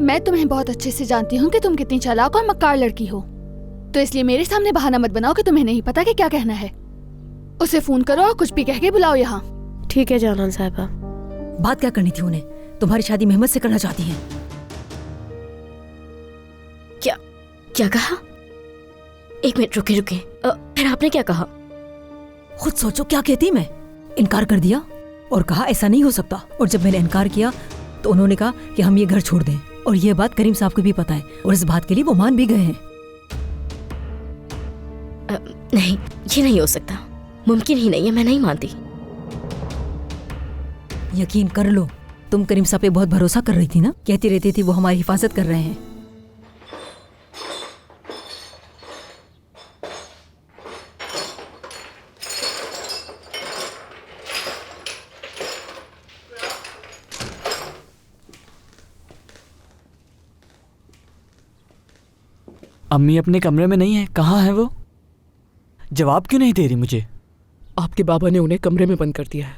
मैं तुम्हें बहुत अच्छे से जानती हूँ कि तुम कितनी चालाक और मक्कार लड़की हो, तो इसलिए मेरे सामने बहाना मत बनाओ कि तुम्हें नहीं पता कि क्या कहना है। उसे फोन करो और कुछ भी कह के बुलाओ यहाँ। ठीक है जानान साहिबा। बात क्या करनी थी उन्हें? तुम्हारी शादी मेहमद से करना चाहती हैं। क्या कहा? एक मिनट रुके। फिर आपने क्या कहा? खुद सोचो क्या कहती मैं। इनकार कर दिया और कहा ऐसा नहीं हो सकता। और जब मैंने इनकार किया तो उन्होंने कहा कि हम ये घर छोड़ दें। और ये बात करीम साहब को भी पता है और इस बात के लिए वो मान भी गए हैं। नहीं, ये नहीं हो सकता, मुमकिन ही नहीं है, मैं नहीं मानती। यकीन कर लो, तुम करीम साहब पे बहुत भरोसा कर रही थी ना। कहती रहती थी वो हमारी हिफाजत कर रहे हैं। अम्मी अपने कमरे में नहीं है, कहाँ है वो? जवाब क्यों नहीं दे रही मुझे? आपके बाबा ने उन्हें कमरे में बंद कर दिया है।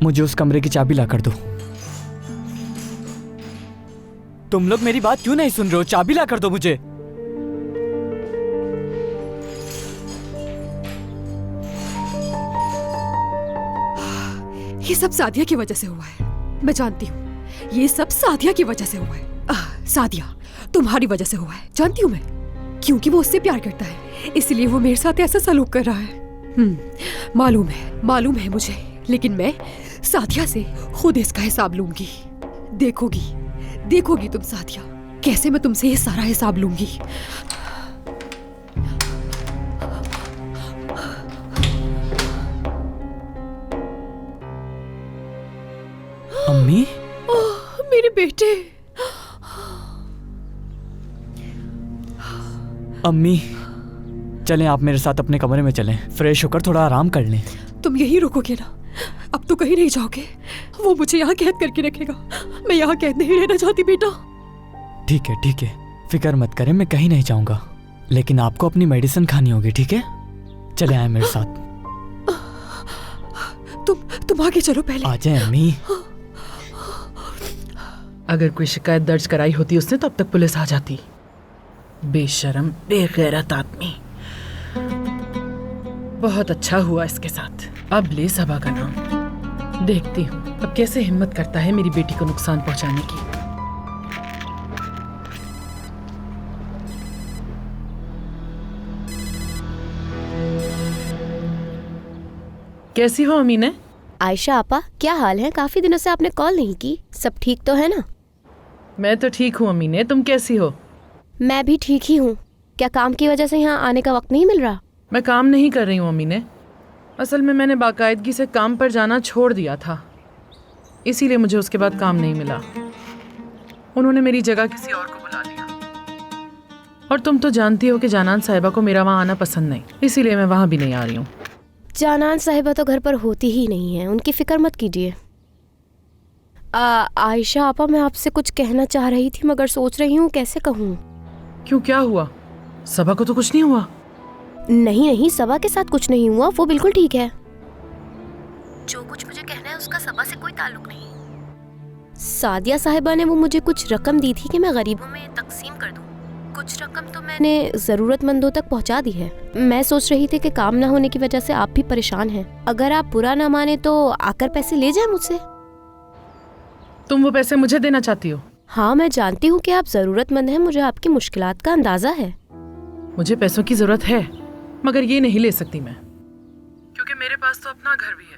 मुझे उस कमरे की चाबी ला कर दो। तुम लोग मेरी बात क्यों नहीं सुन रहे हो? चाबी ला कर दो मुझे। ये सब सादिया की वजह से हुआ है, मैं जानती हूँ। ये सब सादिया की वजह से हुआ है। सादिया, तुम्हारी वजह से हुआ है, जानती हूँ मैं। क्योंकि वो उससे प्यार करता है, इसलिए वो मेरे साथ ऐसा सलूक कर रहा है। मालूम है मुझे, लेकिन मैं सादिया से खुद इसका हिसाब लूंगी। देखोगी तुम सादिया, कैसे मैं तुमसे ये सारा हिसाब लूंगी। अम्मी, मेरे बेटे। अम्मी चलें, आप मेरे साथ अपने कमरे में चलें, फ्रेश होकर थोड़ा आराम कर लें। तुम यहीं रुकोगे ना? अब तो कहीं नहीं जाओगे? वो मुझे यहाँ कैद करके रखेगा। मैं यहाँ कैद नहीं रहना चाहती बेटा। ठीक है, फिक्र मत करें, मैं कहीं नहीं जाऊंगा। लेकिन आपको अपनी मेडिसिन खानी होगी, ठीक है? चले आए मेरे साथ। तुम आगे चलो पहले। आ जाए अम्मी। अगर कोई शिकायत दर्ज कराई होती उसने तो अब तक पुलिस आ जाती। बेशरम, बेगैरत आदमी। बहुत अच्छा हुआ इसके साथ। अब ले सबा का नाम। देखती हूँ अब कैसे हिम्मत करता है मेरी बेटी को नुकसान पहुंचाने की। कैसी हो अमीने? आयशा आपा, क्या हाल है? काफी दिनों से आपने कॉल नहीं की। सब ठीक तो है ना? मैं तो ठीक हूँ अमीने, तुम कैसी हो? मैं भी ठीक ही हूँ। क्या काम की वजह से यहाँ आने का वक्त नहीं मिल रहा? मैं काम नहीं कर रही हूँ अमीने। असल में मैंने बाकायदगी से काम पर जाना छोड़ दिया था, इसीलिए मुझे उसके बाद काम नहीं मिला। उन्होंने मेरी जगह किसी और को बुला लिया। और तुम तो जानती हो कि जानान साहिबा को मेरा वहाँ आना पसंद नहीं, इसीलिए मैं वहाँ भी नहीं आ रही हूँ। जानान साहिबा तो घर पर होती ही नहीं है, उनकी फिक्र मत कीजिए। आयशा आपा, मैं आपसे कुछ कहना चाह रही थी मगर सोच रही हूँ कैसे कहूँ। क्यों, क्या हुआ? सबा को तो कुछ नहीं हुआ? नहीं, सबा के साथ कुछ नहीं हुआ, वो बिल्कुल ठीक है। जो कुछ मुझे कहना है उसका सबा से कोई ताल्लुक नहीं। सादिया साहिबा ने वो मुझे कुछ रकम दी थी कि मैं गरीबों में तकसीम कर दूं। कुछ रकम तो मैंने जरूरतमंदों तक पहुंचा दी है। मैं सोच रही थी कि काम ना होने की वजह से आप भी परेशान हैं। अगर आप बुरा ना माने तो आकर पैसे ले जाएं मुझसे। तुम वो पैसे मुझे देना चाहती हो? हाँ, मैं जानती हूँ कि आप जरूरतमंद हैं, मुझे आपकी मुश्किलात का अंदाजा है। मुझे पैसों की जरूरत है, मगर ये नहीं ले सकती मैं, क्योंकि मेरे पास तो अपना घर भी है।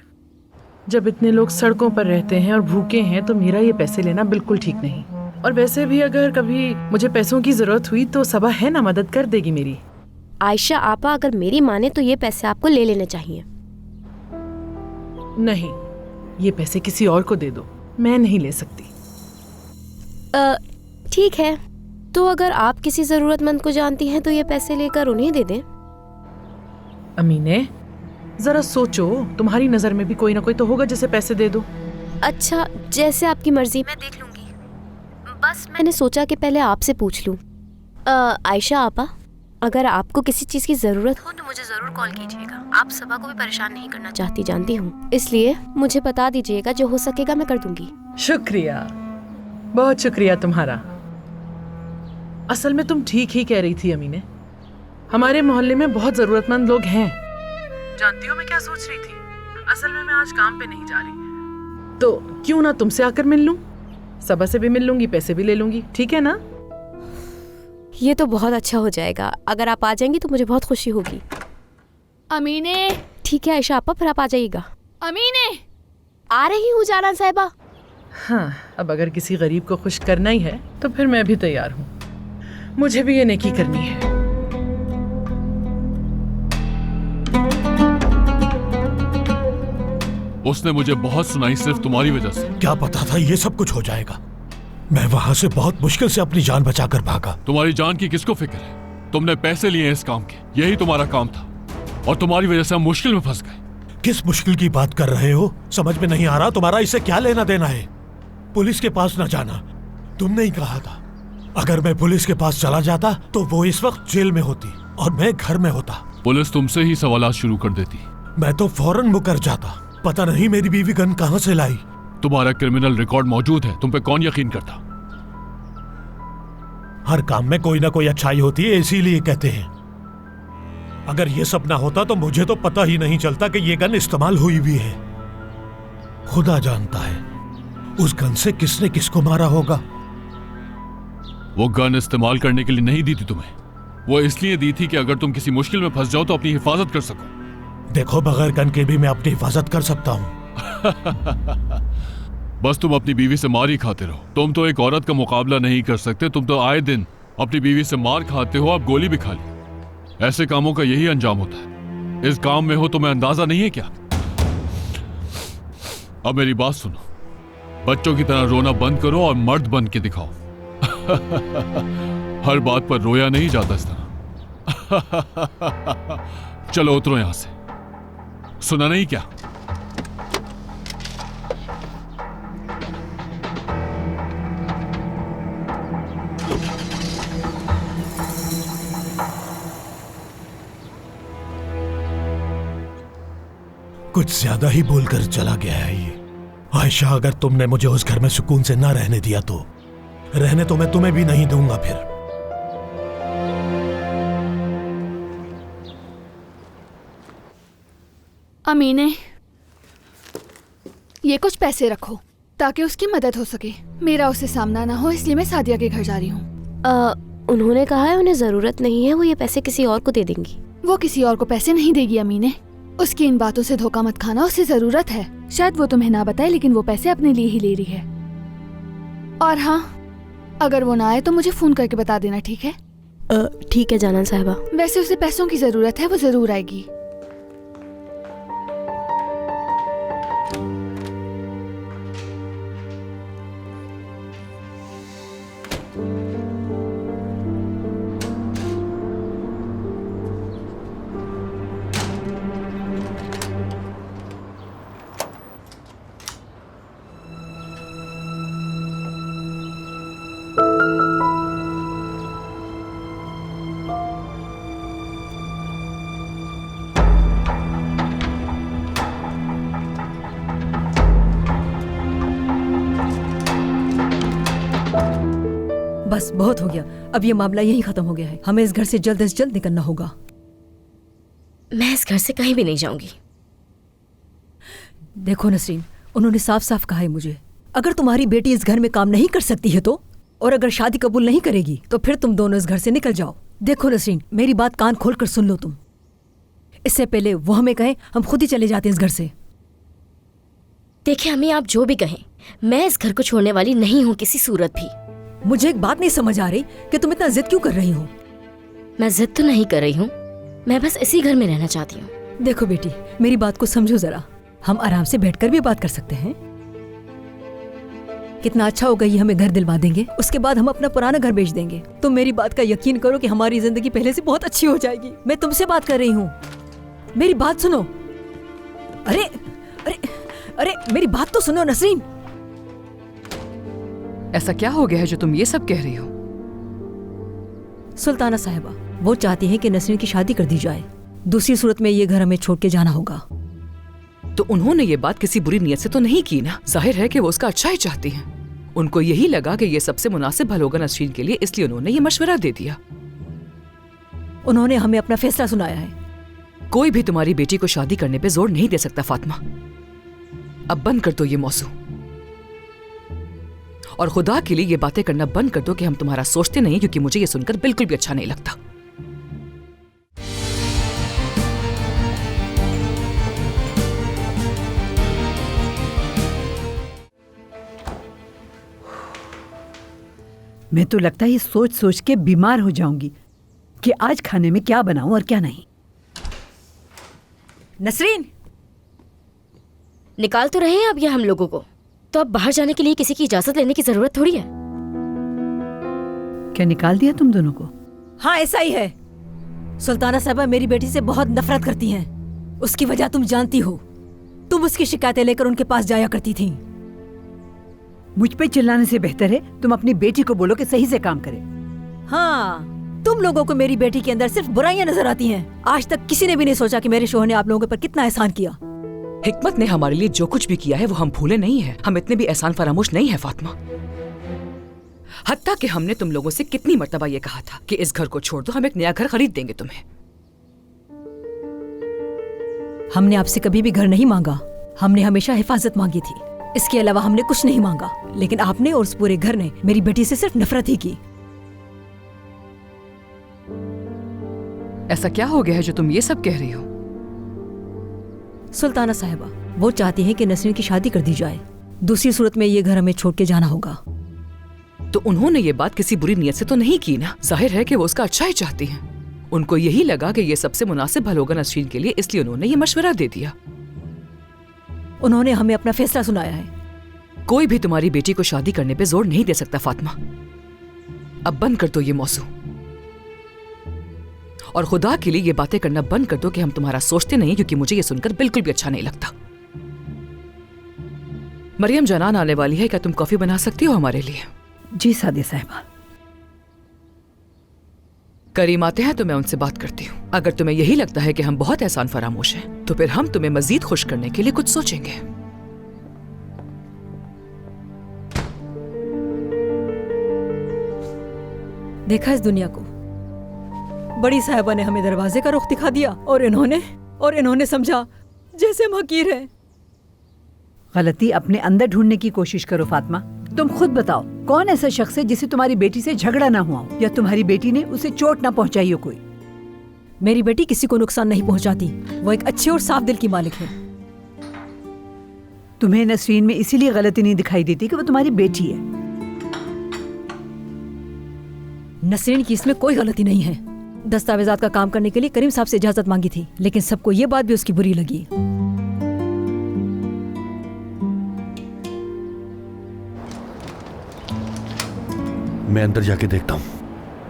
जब इतने लोग सड़कों पर रहते हैं और भूखे हैं तो मेरा ये पैसे लेना बिल्कुल ठीक नहीं। और वैसे भी अगर कभी मुझे पैसों की जरूरत हुई तो सबा है ना, मदद कर देगी मेरी। आयशा आपा, अगर मेरी माने तो ये पैसे आपको ले लेने चाहिए। नहीं, ये पैसे किसी और को दे दो, मैं नहीं ले सकती। ठीक है, तो अगर आप किसी जरूरतमंद को जानती हैं तो ये पैसे लेकर उन्हें दे दें। अमीने, जरा सोचो, तुम्हारी नजर में भी कोई ना कोई तो होगा जिसे पैसे दे दो। अच्छा, जैसे आपकी मर्जी, मैं देख लूंगी। बस मैंने सोचा कि पहले आपसे पूछ लूं। आयशा आपा, अगर आपको किसी चीज की जरूरत हो तो मुझे जरूर कॉल कीजिएगा। आप सबा को भी परेशान नहीं करना चाहती, जानती हूँ, इसलिए मुझे बता दीजिएगा, जो हो सकेगा मैं कर दूंगी। शुक्रिया, बहुत शुक्रिया तुम्हारा। असल में तुम ठीक ही कह रही थी अमीने, हमारे मोहल्ले में बहुत जरूरतमंद लोग हैं। जानती हो मैं क्या सोच रही थी? असल में मैं आज काम पे नहीं जा रही, तो क्यों ना तुमसे आकर मिल लूं? सबा से भी मिल लूंगी, पैसे भी ले लूंगी, ठीक है ना? ये तो बहुत अच्छा हो जाएगा। अगर आप आ जाएंगी तो मुझे बहुत खुशी होगी। अमीने, ठीक है आयशा आपा, फिर आप आ जाइएगा। अमीने, आ रही हूँ जाना साहिबा। हाँ, अब अगर किसी गरीब को खुश करना ही है तो फिर मैं भी तैयार हूँ। मुझे भी ये नेकी करनी है। उसने मुझे बहुत सुनाई सिर्फ तुम्हारी वजह से। क्या पता था ये सब कुछ हो जाएगा। मैं वहां से बहुत मुश्किल से अपनी जान बचाकर भागा। तुम्हारी जान की किसको फिक्र है? तुमने पैसे लिए इस काम के, यही तुम्हारा काम था, और तुम्हारी वजह से हम मुश्किल में फंस गए। किस मुश्किल की बात कर रहे हो? समझ में नहीं आ रहा तुम्हारा इससे क्या लेना देना है। पुलिस के पास न जाना, तुमने ही कहा था। अगर मैं पुलिस के पास चला जाता तो वो इस वक्त जेल में होती और मैं घर में होता। पुलिस तुमसे ही सवालात शुरू कर देती। मैं तो फौरन मुकर जाता। पता नहीं मेरी बीवी गन कहां से लाई। तुम्हारा क्रिमिनल रिकॉर्ड मौजूद है, तुम पे कौन यकीन करता? हर काम में कोई ना कोई अच्छाई होती है, इसीलिए कहते हैं। अगर ये सब ना होता तो मुझे तो पता ही नहीं चलता कि ये गन इस्तेमाल हुई भी है। खुदा जानता है उस गन से किसने किसको मारा होगा। वो गन इस्तेमाल करने के लिए नहीं दी थी तुम्हें, वो इसलिए दी थी कि अगर तुम किसी मुश्किल में फंस जाओ तो अपनी हिफाजत कर सको। देखो, बगैर गन के भी मैं अपनी हिफाजत कर सकता हूँ। बस तुम अपनी बीवी से मार ही खाते रहो। तुम तो एक औरत का मुकाबला नहीं कर सकते। तुम तो आए दिन अपनी बीवी से मार खाते हो, अब गोली भी खा ली। ऐसे कामों का यही अंजाम होता है। इस काम में हो तुम्हें अंदाजा नहीं है क्या? अब मेरी बात सुनो, बच्चों की तरह रोना बंद करो और मर्द बन के दिखाओ। हर बात पर रोया नहीं जाता इस तरह। चलो उतरो यहां से। सुना नहीं क्या? कुछ ज्यादा ही बोलकर चला गया है ये। आयशा, अगर तुमने मुझे उस घर में सुकून से ना रहने दिया तो रहने तो मैं तुम्हें भी नहीं दूंगा फिर। अमीने, ये कुछ पैसे रखो ताकि उसकी मदद हो सके। मेरा उससे सामना ना हो, इसलिए मैं सादिया के घर जा रही हूँ। उन्होंने कहा है उन्हें जरूरत नहीं है, वो ये पैसे किसी और को दे देंगी। वो किसी और को पैसे नहीं देगी अमीने। उसकी इन बातों से धोखा मत खाना, उसे जरूरत है। शायद वो तुम्हें ना बताए, लेकिन वो पैसे अपने लिए ही ले रही है। और हाँ, अगर वो ना आए तो मुझे फोन करके बता देना, ठीक है? ठीक है जाना साहिबा। वैसे उसे पैसों की जरूरत है, वो जरूर आएगी। बस बहुत हो गया। अब ये मामला यहीं खत्म हो गया है। हमें इस घर से जल्द निकलना होगा। मैं इस घर से कहीं भी नहीं जाऊंगी। देखो नसरीन, उन्होंने साफ साफ कहा है मुझे, अगर तुम्हारी बेटी इस घर में काम नहीं कर सकती है तो, और अगर शादी कबूल नहीं करेगी तो फिर तुम दोनों इस घर से निकल जाओ। देखो नसरीन, मेरी बात कान खोल कर सुन लो तुम। इससे पहले वो हमें कहें, हम खुद ही चले जाते हैं इस घर से। देखिए अम्मी, आप जो भी कहें, मैं इस घर को छोड़ने वाली नहीं हूँ किसी सूरत भी। मुझे एक बात नहीं समझ आ रही कि तुम इतना जिद क्यों कर रही हो। मैं जिद तो नहीं कर रही हूँ, मैं बस इसी घर में रहना चाहती हूँ। देखो बेटी, मेरी बात को समझो जरा। हम आराम से बैठकर भी बात कर सकते हैं। कितना अच्छा होगा ये हमें घर दिलवा देंगे, उसके बाद हम अपना पुराना घर बेच देंगे। तुम मेरी बात का यकीन करो कि हमारी जिंदगी पहले से बहुत अच्छी हो जाएगी। मैं तुमसे बात कर रही हूँ, मेरी बात सुनो। अरे अरे अरे मेरी बात तो सुनो नसरीन। ऐसा क्या हो गया है जो तुम ये सब कह रही हो? सुल्ताना साहिबा, वो चाहती हैं कि नसरीन की शादी कर दी जाए। दूसरी सूरत में ये घर हमें छोड़ के जाना होगा। तो उन्होंने ये बात किसी बुरी नीयत से तो नहीं की ना। जाहिर है कि वो उसका अच्छा ही चाहती हैं। उनको यही लगा कि ये सबसे मुनासिब हल होगा नसरीन के लिए, इसलिए उन्होंने ये मशवरा दे दिया। उन्होंने हमें अपना फैसला सुनाया है। कोई भी तुम्हारी बेटी को शादी करने पे जोर नहीं दे सकता फातिमा। अब बंद कर दो ये मौजू, और खुदा के लिए ये बातें करना बंद कर दो कि हम तुम्हारा सोचते नहीं, क्योंकि मुझे ये सुनकर बिल्कुल भी अच्छा नहीं लगता। मैं तो लगता है ये सोच सोच के बीमार हो जाऊंगी कि आज खाने में क्या बनाऊं और क्या नहीं। नसरीन, निकाल तो रहे हैं अब ये हम लोगों को, तो अब बाहर जाने के लिए किसी की इजाजत लेने की जरूरत थोड़ी है। क्या निकाल दिया तुम दोनों को? हाँ ऐसा ही है। सुल्ताना साहिबा मेरी बेटी से बहुत नफरत करती हैं। उसकी वजह तुम जानती हो। तुम उसकी शिकायतें लेकर उनके पास जाया करती थी। मुझ पे चिल्लाने से बेहतर है तुम अपनी बेटी को बोलो कि सही से काम करे। हाँ, तुम लोगों को मेरी बेटी के अंदर सिर्फ बुराइयां नजर आती हैं। आज तक किसी ने भी नहीं सोचा कि मेरे शोहर ने आप लोगों के ऊपर कितना एहसान किया। हिकमत ने हमारे लिए जो कुछ भी किया है वो हम भूले नहीं है। हम इतने भी एहसान फरामोश नहीं है फातिमा। हत्ता कि हमने तुम लोगों से कितनी मर्तबा ये कहा था कि इस घर को छोड़ दो, हम एक नया घर खरीद देंगे तुम्हें। हमने आपसे कभी भी घर नहीं मांगा। हमने हमेशा हिफाजत मांगी थी। इसके अलावा हमने कुछ नहीं मांगा। लेकिन आपने और उस पूरे घर ने मेरी बेटी से सिर्फ नफरत ही की। ऐसा क्या हो गया है जो तुम ये सब कह रही हो? सुल्ताना साहिबा वो चाहती हैं कि नसरीन की शादी कर दी जाए। दूसरी सूरत में ये घर हमें छोड़ के जाना होगा। तो उन्होंने ये बात किसी बुरी नीयत से तो नहीं की ना। जाहिर है कि वो उसका अच्छा ही चाहती हैं। उनको यही लगा कि ये सबसे मुनासिब हल होगा नसरीन के लिए, इसलिए उन्होंने ये मशवरा दे दिया। उन्होंने हमें अपना फैसला सुनाया है। कोई भी तुम्हारी बेटी को शादी करने पे जोर नहीं दे सकता फातिमा। अब बंद कर दो ये मौजू, और खुदा के लिए ये बातें करना बंद कर दो कि हम तुम्हारा सोचते नहीं, क्योंकि मुझे ये सुनकर बिल्कुल भी अच्छा नहीं लगता। मरियम जनान आने वाली है, क्या तुम कॉफी बना सकती हो हमारे लिए? जी सादिया साहिबा। करीम आते हैं तो मैं उनसे बात करती हूँ। अगर तुम्हें यही लगता है कि हम बहुत एहसान फरामोश हैं, तो फिर हम तुम्हें मजीद खुश करने के लिए कुछ सोचेंगे। देखा इस दुनिया को, बड़ी साहिबा ने हमें दरवाजे का रुख दिखा दिया और इन्होंने समझा जैसे हम हकीर हैं। गलती अपने अंदर ढूंढने की कोशिश करो फातिमा। तुम खुद बताओ कौन ऐसा शख्स है जिसे तुम्हारी बेटी से झगड़ा ना हुआ हो, या तुम्हारी बेटी ने उसे चोट ना पहुंचाई हो कोई? मेरी बेटी किसी को नुकसान नहीं पहुंचाती। वो एक अच्छे और साफ दिल की मालिक है। तुम्हें नसरीन में इसीलिए गलती नहीं दिखाई देती कि वो तुम्हारी बेटी है। नसरीन की इसमें कोई गलती नहीं है। दस्तावेजात का काम करने के लिए करीम साहब से इजाजत मांगी थी, लेकिन सबको ये बात भी उसकी बुरी लगी। मैं अंदर जाके देखता हूँ,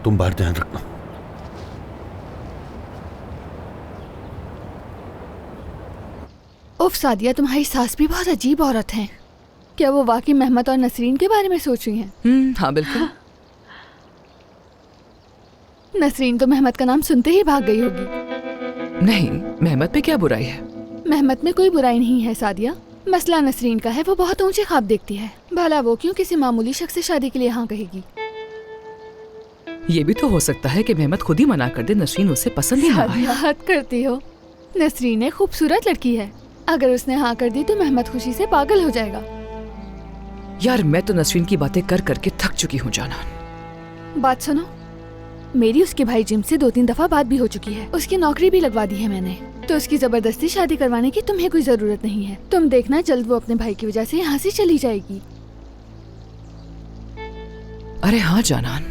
तुम बाहर ध्यान रखना। उफ सादिया, तुम्हारी सास भी बहुत अजीब औरत है। क्या वो वाकई मेहमत और नसरीन के बारे में सोच रही हैं? हाँ बिल्कुल। नसरीन तो मेहमत का नाम सुनते ही भाग गई होगी। नहीं, मेहमत पे क्या बुराई है? मेहमत में कोई बुराई नहीं है सादिया। मसला नसरीन का है, वो बहुत ऊंचे ख्वाब देखती है। भला वो क्यों किसी मामूली शख्स से शादी के लिए हाँ कहेगी? ये भी तो हो सकता है कि मेहमत खुद ही मना कर दे, नसरीन उसे पसंद ही ना आए। हद करती हो। नसरीन एक खूबसूरत लड़की है। अगर उसने हाँ कर दी तो मेहमत खुशी से पागल हो जाएगा। यार मैं तो नसरीन की बातें कर करके थक चुकी हूँ जाना। बात सुनो, मेरी उसके भाई जिम से 2-3 दफा बात भी हो चुकी है। उसकी नौकरी भी लगवा दी है मैंने, तो उसकी जबरदस्ती शादी करवाने की तुम्हें कोई जरूरत नहीं है। तुम देखना जल्द वो अपने भाई की वजह से यहाँ से चली जाएगी। अरे हाँ जानान,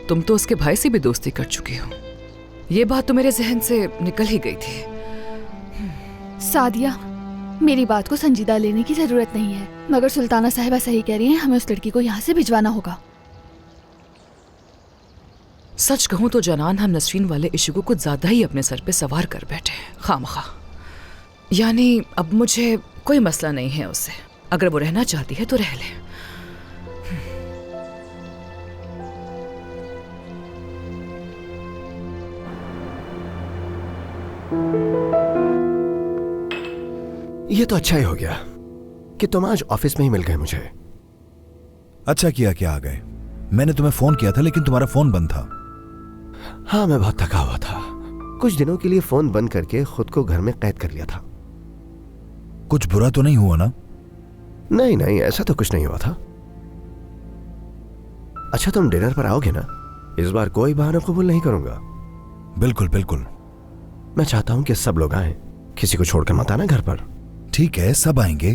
तुम तो उसके भाई से भी दोस्ती कर चुकी हो। ये बात तो मेरे जहन से निकल ही गई थी। सादिया, मेरी बात को संजीदा लेने की जरूरत नहीं है, मगर सुल्ताना साहिबा सही कह रही हैं, हमें उस लड़की को यहाँ से भिजवाना होगा। सच कहूँ तो जानान, हम नसरीन वाले इशू को कुछ ज्यादा ही अपने सर पे सवार कर बैठे हैं खामखा। यानी अब मुझे कोई मसला नहीं है उससे। अगर वो रहना चाहती है तो रह ले। ये तो अच्छा ही हो गया कि तुम आज ऑफिस में ही मिल गए मुझे। अच्छा किया कि आ गए। मैंने तुम्हें फोन किया था लेकिन तुम्हारा फोन बंद था। हाँ, मैं बहुत थका हुआ था। कुछ दिनों के लिए फोन बंद करके खुद को घर में कैद कर लिया था। कुछ बुरा तो नहीं हुआ ना? नहीं नहीं, ऐसा तो कुछ नहीं हुआ था। अच्छा, तुम डिनर पर आओगे ना? इस बार कोई बहाना कबूल नहीं करूंगा। बिल्कुल बिल्कुल। मैं चाहता हूं कि सब लोग आए, किसी को छोड़कर मत आना घर पर। ठीक है, सब आएंगे।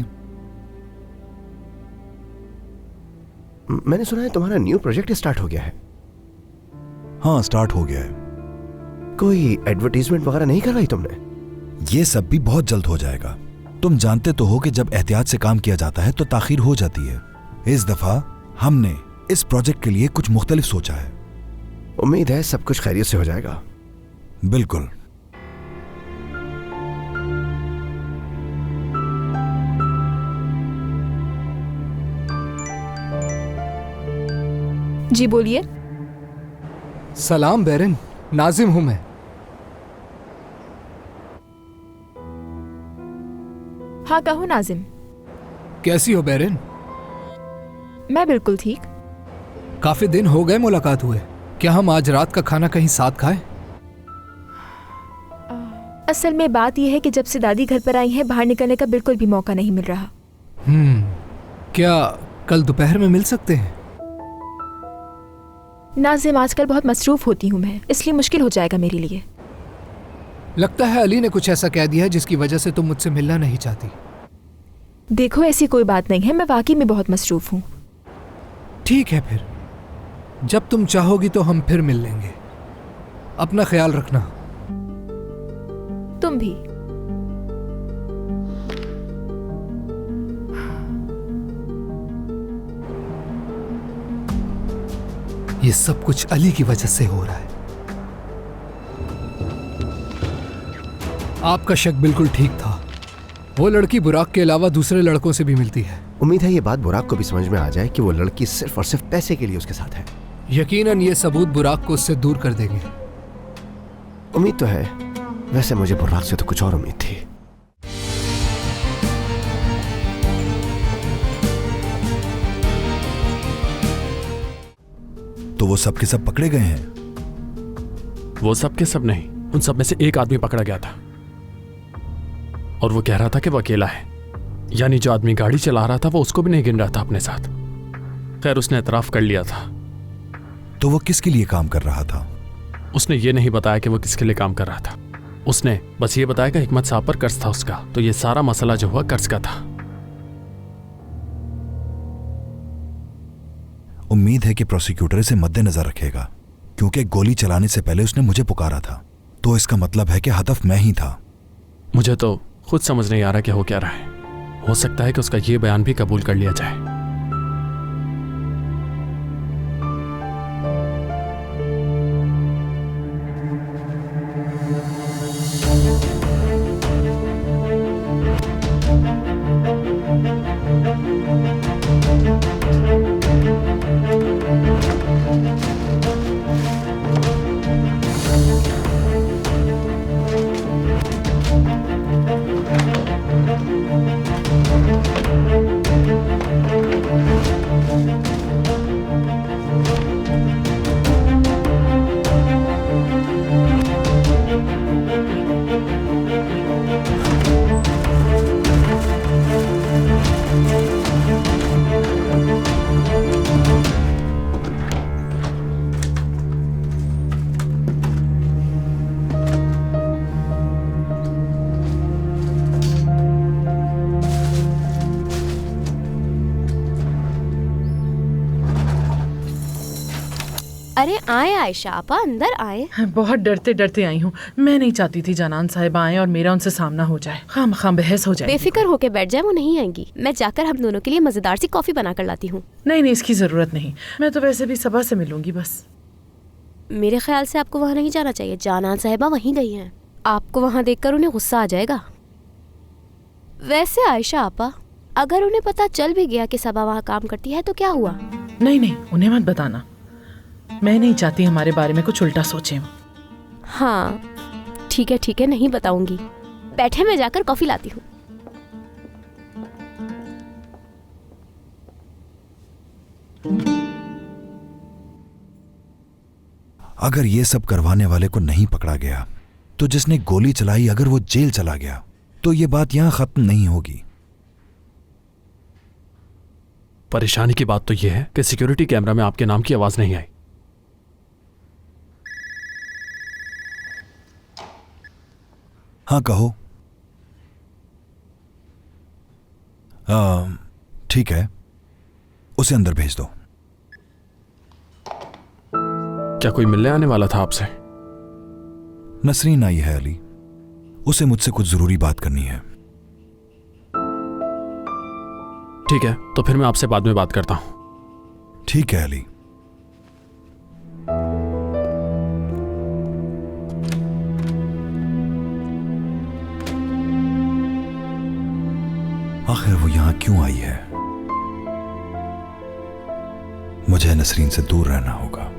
मैंने सुना है तुम्हारा न्यू प्रोजेक्ट स्टार्ट हो गया है। हाँ, स्टार्ट हो गया है। कोई एडवर्टीजमेंट वगैरह नहीं करवाई तुमने? ये सब भी बहुत जल्द हो जाएगा। तुम जानते तो हो कि जब एहतियात से काम किया जाता है तो ताखीर हो जाती है। इस दफा हमने इस प्रोजेक्ट के लिए कुछ मुख्तलिफ सोचा है। उम्मीद है सब कुछ खैरियत से हो जाएगा। बिल्कुल। जी बोलिए। सलाम बेरन, नाजिम हूं मैं। हाँ कहो नाजिम। कैसी हो बेरन? मैं बिल्कुल ठीक। काफी दिन हो गए मुलाकात हुए। क्या हम आज रात का खाना कहीं साथ खाएं? असल में बात यह है कि जब से दादी घर पर आई हैं, बाहर निकलने का बिल्कुल भी मौका नहीं मिल रहा। क्या कल दोपहर में मिल सकते हैं? नाजिम, आजकल बहुत मसरूफ होती हूँ मैं, इसलिए मुश्किल हो जाएगा मेरे लिए। लगता है अली ने कुछ ऐसा कह दिया है जिसकी वजह से तुम मुझसे मिलना नहीं चाहती। देखो, ऐसी कोई बात नहीं है, मैं वाकई में बहुत मसरूफ हूँ। ठीक है, फिर जब तुम चाहोगी तो हम फिर मिल लेंगे। अपना ख्याल रखना। तुम भी। ये सब कुछ अली की वजह से हो रहा है। आपका शक बिल्कुल ठीक था। वो लड़की बुराक के अलावा दूसरे लड़कों से भी मिलती है। उम्मीद है ये बात बुराक को भी समझ में आ जाए कि वो लड़की सिर्फ और सिर्फ पैसे के लिए उसके साथ है। यकीनन ये सबूत बुराक को उससे दूर कर देंगे। उम्मीद तो है, वैसे मुझे बुराक से तो कुछ और उम्मीद थी। तो वो सब के सब पकड़े गए हैं? वो सब के सब नहीं, उन सब में से एक आदमी पकड़ा गया था और वो कह रहा था कि वो अकेला है। यानी जो आदमी गाड़ी चला रहा था वो उसको भी नहीं गिन रहा था अपने साथ। खैर, उसने एतराफ कर लिया था। तो वो किसके लिए काम कर रहा था? उसने ये नहीं बताया कि वो किसके लिए काम कर रहा था। उसने बस ये बताया कि हिकमत साहब पर कर्ज था उसका। तो ये सारा मसला जो हुआ कर्ज का था। उम्मीद है कि प्रोसिक्यूटर इसे मद्देनजर रखेगा, क्योंकि गोली चलाने से पहले उसने मुझे पुकारा था। तो इसका मतलब है कि हदफ मैं ही था। मुझे तो खुद समझ नहीं आ रहा कि हो क्या रहा है। हो सकता है कि उसका ये बयान भी कबूल कर लिया जाए। अरे आए आयशा आपा, अंदर आए। बहुत डरते डरते आई हूँ। मैं नहीं चाहती थी जानान साहिबा आए और मेरा उनसे सामना हो जाए, खामखाम बहस हो जाए। बेफिक्र होके बैठ जाए, वो नहीं आएंगी। मैं जाकर हम दोनों के लिए मजेदार सी कॉफी बना कर लाती हूँ। नहीं नहीं, इसकी जरूरत नहीं। मैं तो वैसे भी सबा से मिलूंगी बस। मेरे ख्याल से आपको वहाँ नहीं जाना चाहिए। जानान साहिबा वहीं गई हैं। आपको वहाँ देखकर उन्हें गुस्सा आ जाएगा। वैसे आयशा आपा, अगर उन्हें पता चल भी गया कि सबा वहाँ काम करती है तो क्या हुआ? नहीं नहीं, उन्हें मत बताना। मैं नहीं चाहती हमारे बारे में कुछ उल्टा सोचें। हाँ ठीक है, नहीं बताऊंगी। बैठे, मैं जाकर कॉफी लाती हूँ। अगर ये सब करवाने वाले को नहीं पकड़ा गया तो जिसने गोली चलाई अगर वो जेल चला गया तो ये बात यहां खत्म नहीं होगी। परेशानी की बात तो यह है कि सिक्योरिटी कैमरा में आपके नाम की आवाज नहीं आई। हाँ कहो। ठीक है, उसे अंदर भेज दो। क्या कोई मिलने आने वाला था आपसे? नसरीन आई है अली, उसे मुझसे कुछ जरूरी बात करनी है। ठीक है, तो फिर मैं आपसे बाद में बात करता हूं। ठीक है अली। आखिर वो यहां क्यों आई है? मुझे नसरीन से दूर रहना होगा।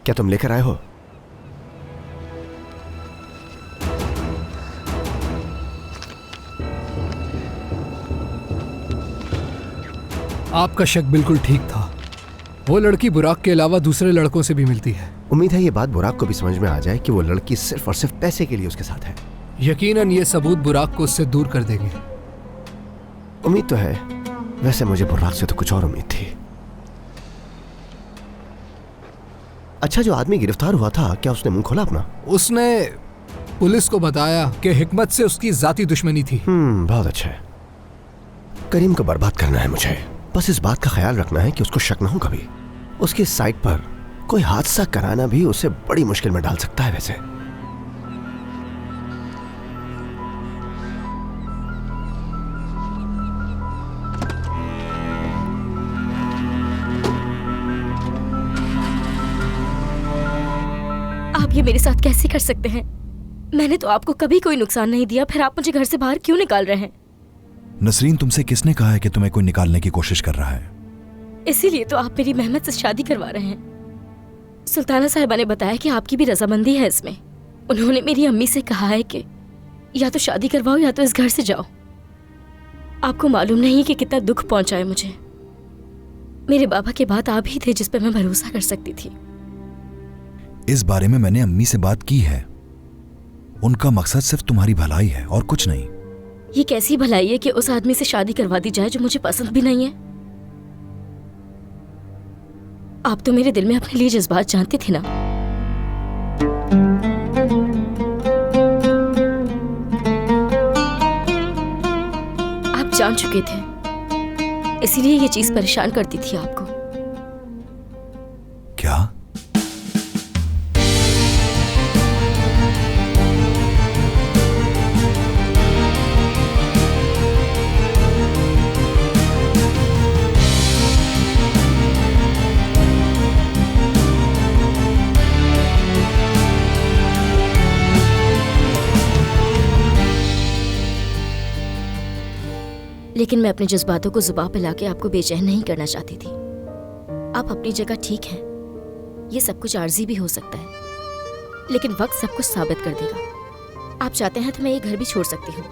क्या तुम लेकर आए हो? आपका शक बिल्कुल ठीक था। वो लड़की बुराक के अलावा दूसरे लड़कों से भी मिलती है। उम्मीद है ये बात बुराक को भी समझ में आ जाए कि वो लड़की सिर्फ और सिर्फ पैसे के लिए उसके साथ है। यकीनन ये सबूत बुराक को उससे दूर कर देंगे। उम्मीद तो है, वैसे मुझे बुराक से तो कुछ और उम्मीद थी। अच्छा, जो आदमी गिरफ्तार हुआ था, क्या उसने मुंह खोला अपना? उसने पुलिस को बताया कि हिकमत से उसकी जाती दुश्मनी थी। बहुत अच्छा है। करीम को बर्बाद करना है मुझे। बस इस बात का ख्याल रखना है कि उसको शक ना हो कभी। उसकी साइट पर कोई हादसा कराना भी उसे बड़ी मुश्किल में डाल सकता है। वैसे आप ये मेरे साथ कैसे कर सकते हैं? मैंने तो आपको कभी कोई नुकसान नहीं दिया, फिर आप मुझे घर से बाहर क्यों निकाल रहे हैं? नसरीन, तुमसे किसने कहा है कि तुम्हें कोई निकालने की कोशिश कर रहा है? इसीलिए तो आप मेरी मेहमत से शादी करवा रहे हैं। सुल्ताना साहिबा ने बताया कि आपकी भी रजामंदी है इसमें। उन्होंने मेरी अम्मी से कहा है कि या तो शादी करवाओ या तो इस घर से जाओ। आपको मालूम नहीं कि कितना दुख पहुंचाए मुझे। मेरे बाबा के बाद आप ही थे जिस पर मैं भरोसा कर सकती थी। इस बारे में मैंने अम्मी से बात की है। उनका मकसद सिर्फ तुम्हारी भलाई है और कुछ नहीं। ये कैसी भलाई है कि उस आदमी से शादी करवा दी जाए जो मुझे पसंद भी नहीं है? आप तो मेरे दिल में अपने लिए जज्बात जानते थे ना। आप जान चुके थे, इसीलिए ये चीज परेशान करती थी आपको। क्या? लेकिन मैं अपने जज्बातों को जुबान पे लाके आपको बेचैन नहीं करना चाहती थी। आप अपनी जगह ठीक हैं। ये सब कुछ आर्जी भी हो सकता है, लेकिन वक्त सब कुछ साबित कर देगा। आप चाहते हैं तो मैं ये घर भी छोड़ सकती हूँ,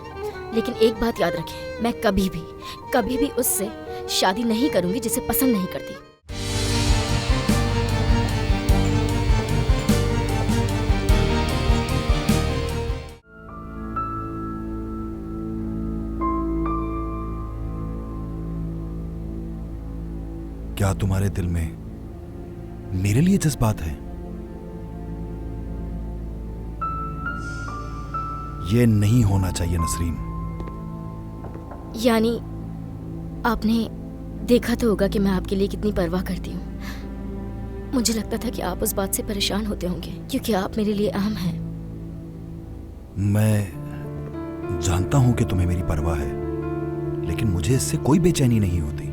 लेकिन एक बात याद रखें, मैं कभी भी उससे शादी नहीं करूंगी जिसे पसंद नहीं करती। क्या तुम्हारे दिल में मेरे लिए जज्बात है? ये नहीं होना चाहिए नसरीन। यानी आपने देखा तो होगा कि मैं आपके लिए कितनी परवाह करती हूँ। मुझे लगता था कि आप उस बात से परेशान होते होंगे क्योंकि आप मेरे लिए अहम हैं। मैं जानता हूं कि तुम्हें मेरी परवाह है, लेकिन मुझे इससे कोई बेचैनी नहीं होती।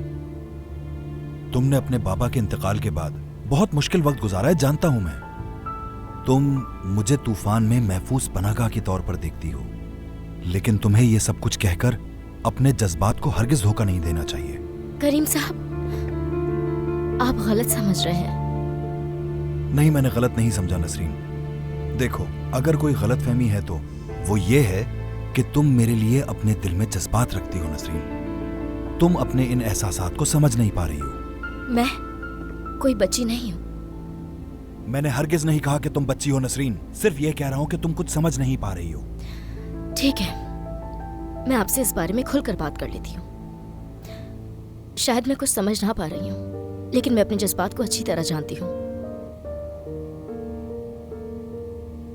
तुमने अपने बाबा के इंतकाल के बाद बहुत मुश्किल वक्त गुजारा है, जानता हूं मैं। तुम मुझे तूफान में महफूज पनाहगाह के तौर पर देखती हो, लेकिन तुम्हें यह सब कुछ कहकर अपने जज्बात को हरगिज धोखा नहीं देना चाहिए। करीम साहब, आप गलत समझ रहे हैं। नहीं, मैंने गलत नहीं समझा नसरीन। देखो, अगर कोई गलतफहमी है तो वो ये है कि तुम मेरे लिए अपने दिल में जज्बात रखती हो नसरीन। तुम अपने इन एहसासात को समझ नहीं पा रही हो। मैं कोई बच्ची नहीं हूँ। मैंने हरगिज नहीं कहा कि तुम बच्ची हो नसरीन, सिर्फ ये कह रहा हूं कि तुम कुछ समझ नहीं पा रही हो। ठीक है, मैं आपसे इस बारे में खुलकर बात कर लेती हूँ। शायद मैं कुछ समझ ना पा रही हूँ, लेकिन मैं अपने जज्बात को अच्छी तरह जानती हूँ।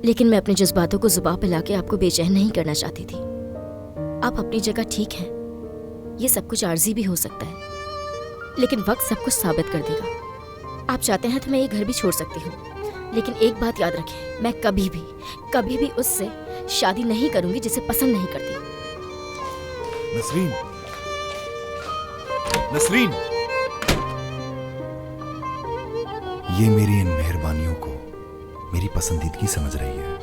लेकिन मैं अपने जज्बातों को जुबान पे लाके आपको बेचैन नहीं करना चाहती थी। आप अपनी जगह ठीक हैं। ये सब कुछ आर्जी भी हो सकता है, लेकिन वक्त सब कुछ साबित कर देगा। आप चाहते हैं तो मैं ये घर भी छोड़ सकती हूँ, लेकिन एक बात याद रखें, मैं कभी भी उससे शादी नहीं करूंगी जिसे पसंद नहीं करती। नसरीन, नसरीन, ये मेरी इन मेहरबानियों को मेरी पसंदीदगी समझ रही है।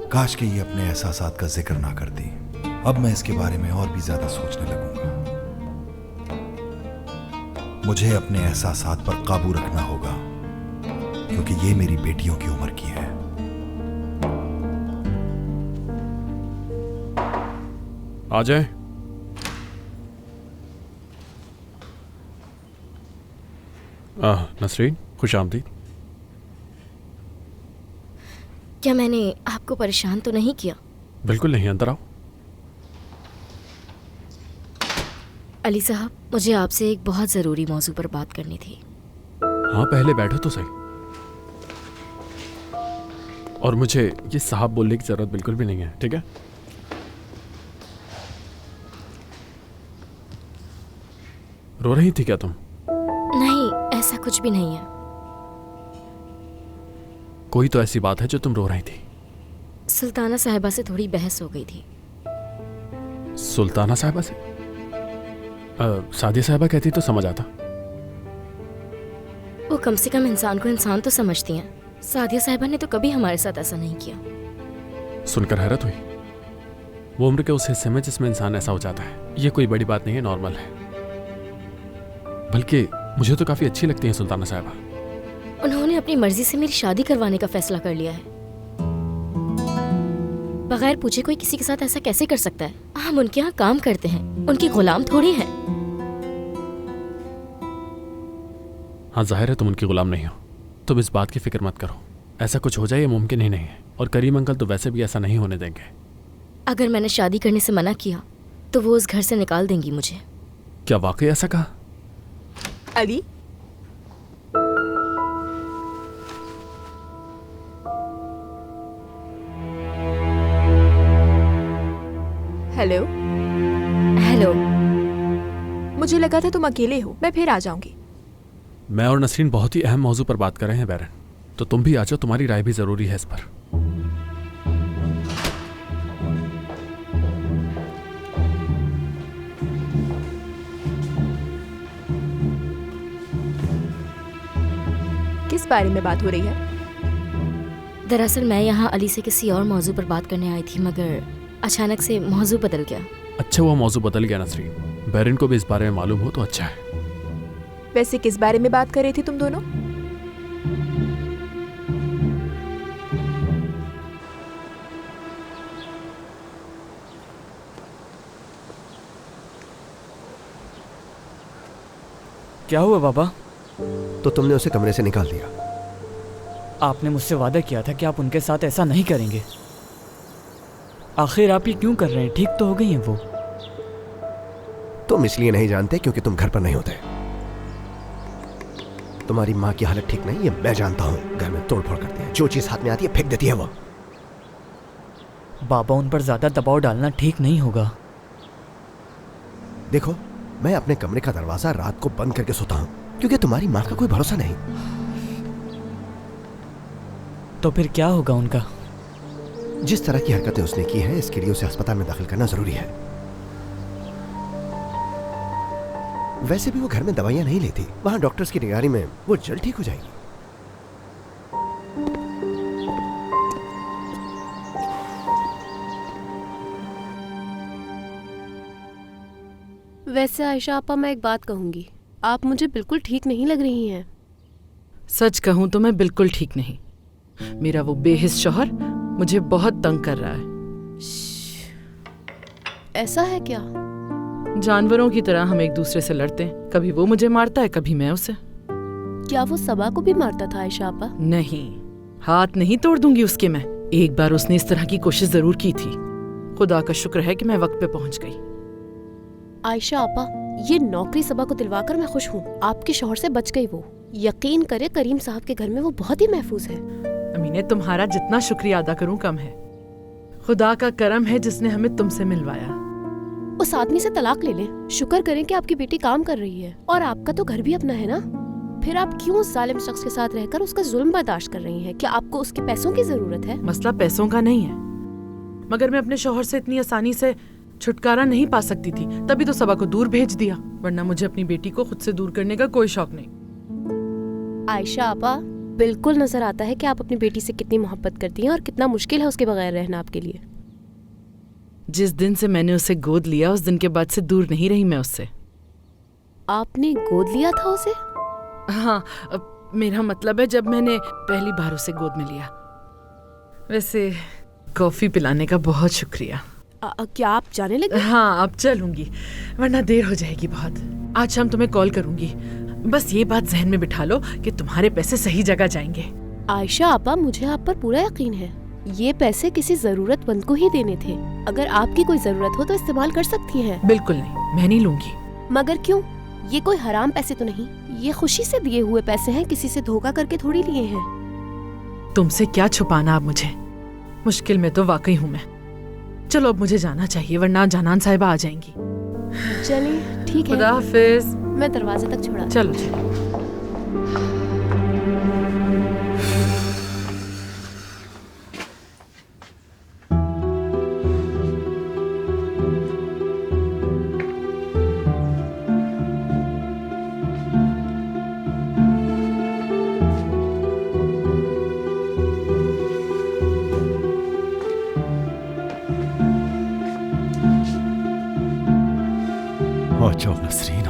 काश कि ये अपने एहसासात का जिक्र ना करती। अब मैं इसके बारे में और भी ज्यादा सोचने लगूंगा। मुझे अपने एहसासात पर काबू रखना होगा, क्योंकि ये मेरी बेटियों की उम्र की है। आ जाए। नसरीन, खुश आमदीद। क्या मैंने आपको परेशान तो नहीं किया? बिल्कुल नहीं, अंदर आओ। अली साहब, मुझे आपसे एक बहुत ज़रूरी मौजू पर बात करनी थी। हाँ, पहले बैठो तो सही। और मुझे ये साहब बोलने की जरूरत बिल्कुल भी नहीं है, ठीक है? रो रही थी क्या तुम? नहीं, ऐसा कुछ भी नहीं है। कोई तो ऐसी बात है जो तुम रो रही थी। सुल्ताना साहिबा से थोड़ी बहस हो गई थी। सुल्ताना साहिबा से? सादिया साहिबा कहती तो समझ आता। वो कम से कम इंसान को इंसान तो समझती हैं। सादिया साहिबा ने तो कभी हमारे साथ ऐसा नहीं किया। सुनकर हैरत हुई। वो उम्र के उस हिस्से में जिसमें इंसान ऐसा हो जाता है, ये कोई बड़ी बात नहीं है, नॉर्मल है। बल्कि मुझे तो काफी अच्छी लगती है सुल्ताना साहिबा। उन्होंने अपनी मर्जी से मेरी शादी करवाने का फैसला कर लिया है। बगैर पूछे कोई किसी के साथ ऐसा कैसे कर सकता है? हम उनके यहाँ काम करते हैं, उनकी गुलाम थोड़ी हैं। हाँ, जाहिर है तुम उनकी गुलाम नहीं हो। तुम इस बात की फिक्र मत करो। ऐसा कुछ हो जाए ये मुमकिन ही नहीं है, और करीम अंकल तो वैसे भी ऐसा नहीं होने देंगे। अगर मैंने शादी करने से मना किया तो वो उस घर से निकाल देंगी मुझे। क्या वाकई ऐसा कहा? अली, हेलो। हेलो। मुझे लगा था तुम अकेले हो, मैं फिर आ जाऊंगी। मैं और नसरीन बहुत ही अहम मौजू पर बात कर रहे हैं बैरन, तो तुम भी आ जाओ, तुम्हारी राय भी जरूरी है इस पर। किस बारे में बात हो रही है? दरअसल मैं यहाँ अली से किसी और मौजू पर बात करने आई थी, मगर अचानक से मौजू बदल गया। अच्छा हुआ मौजू बदल गया नसरीन। बैरन को भी इस बारे में मालूम हो तो अच्छा है। वैसे किस बारे में बात कर रही थी तुम दोनों? क्या हुआ बाबा? तो तुमने उसे कमरे से निकाल दिया। आपने मुझसे वादा किया था कि आप उनके साथ ऐसा नहीं करेंगे। आखिर आप ये क्यों कर रहे हैं? ठीक तो हो गई हैं वो। तुम इसलिए नहीं जानते क्योंकि तुम घर पर नहीं होते। तुम्हारी माँ की हालत ठीक नहीं, ये मैं जानता हूँ। घर में तोड़फोड़ करते हैं, जो चीज हाथ में आती है फेंक देती है वो। बाबा, उन पर ज्यादा दबाव डालना ठीक नहीं होगा। देखो, मैं अपने कमरे का दरवाजा रात को बंद करके सोता हूँ, क्योंकि तुम्हारी माँ का कोई भरोसा नहीं। तो फिर क्या होगा उनका? जिस तरह की हरकतें उसने की हैं, इसके लिए उसे अस्पताल में दाखिल करना जरूरी है। वैसे भी वो घर में दवाइयां नहीं लेती, वहां डॉक्टर्स की निगरानी में वो जल्द ठीक हो जाएगी। वैसे आयशा आपा, मैं एक बात कहूंगी। आप मुझे बिल्कुल ठीक नहीं लग रही हैं। सच कहूं तो मैं बिल्कुल ठीक नहीं। मेरा वो बेहिस शौहर मुझे बहुत तंग कर रहा है। ऐसा है क्या? जानवरों की तरह हम एक दूसरे से लड़ते हैं। कभी वो मुझे मारता है, कभी मैं उसे। क्या वो सबा को भी मारता था आयशा आपा? नहीं, हाथ नहीं तोड़ दूंगी उसके मैं। एक बार उसने इस तरह की कोशिश जरूर की थी। खुदा का शुक्र है कि मैं वक्त पे पहुंच गई। आयशा आपा, ये नौकरी सबा को दिलवाकर मैं खुश हूँ। आपके शौहर से बच गई वो। यकीन करे करीम साहब के घर में वो बहुत ही महफूज है। अमीने, तुम्हारा जितना शुक्रिया अदा करूं कम है। खुदा का करम है जिसने हमें तुमसे मिलवाया। उस आदमी से तलाक ले लें। शुक्र करें कि आपकी बेटी काम कर रही है और आपका तो घर भी अपना है ना। फिर आप क्यों उस जालिम शख्स के साथ रहकर उसका जुल्म बर्दाश्त कर रही हैं? क्या आपको उसके पैसों की जरूरत है? मसला पैसों का नहीं है, मगर मैं अपने शौहर से इतनी आसानी से छुटकारा नहीं पा सकती थी। तभी तो सबा को दूर भेज दिया, वरना मुझे अपनी बेटी को खुद से दूर करने का कोई शौक नहीं। आयशा आपा, बिल्कुल नजर आता है कि आप अपनी बेटी से कितनी मोहब्बत करती हैं और कितना मुश्किल है उसके बगैर रहना आपके लिए। जिस दिन से मैंने उसे गोद लिया उस दिन के बाद से दूर नहीं रही मैं उससे। आपने गोद लिया था उसे? हाँ, मेरा मतलब है जब मैंने पहली बार उसे गोद में लिया। वैसे कॉफी पिलाने का बहुत शुक्रिया। क्या आप जाने लगे? हाँ, अब चलूंगी वरना देर हो जाएगी बहुत। आज शाम तुम्हें कॉल करूंगी। बस ये बात जहन में बिठा लो कि तुम्हारे पैसे सही जगह जाएंगे। आयशा आपा, मुझे आप पर पूरा यकीन है। ये पैसे किसी जरूरतमंद को ही देने थे। अगर आपकी कोई जरूरत हो तो इस्तेमाल कर सकती हैं। बिल्कुल नहीं, मैं नहीं लूंगी। मगर क्यों? ये कोई हराम पैसे तो नहीं। ये खुशी से दिए हुए पैसे हैं, किसी से धोखा करके थोड़ी लिए हैं। तुमसे क्या छुपाना अब मुझे। मुश्किल में तो वाकई हूँ मैं। चलो अब मुझे जाना चाहिए वरना जानान साहिबा आ जाएंगी। चलिए ठीक है, खुदा हाफिज। मैं दरवाजे तक छोड़ा। चलो चलो। जाओ नसरीन।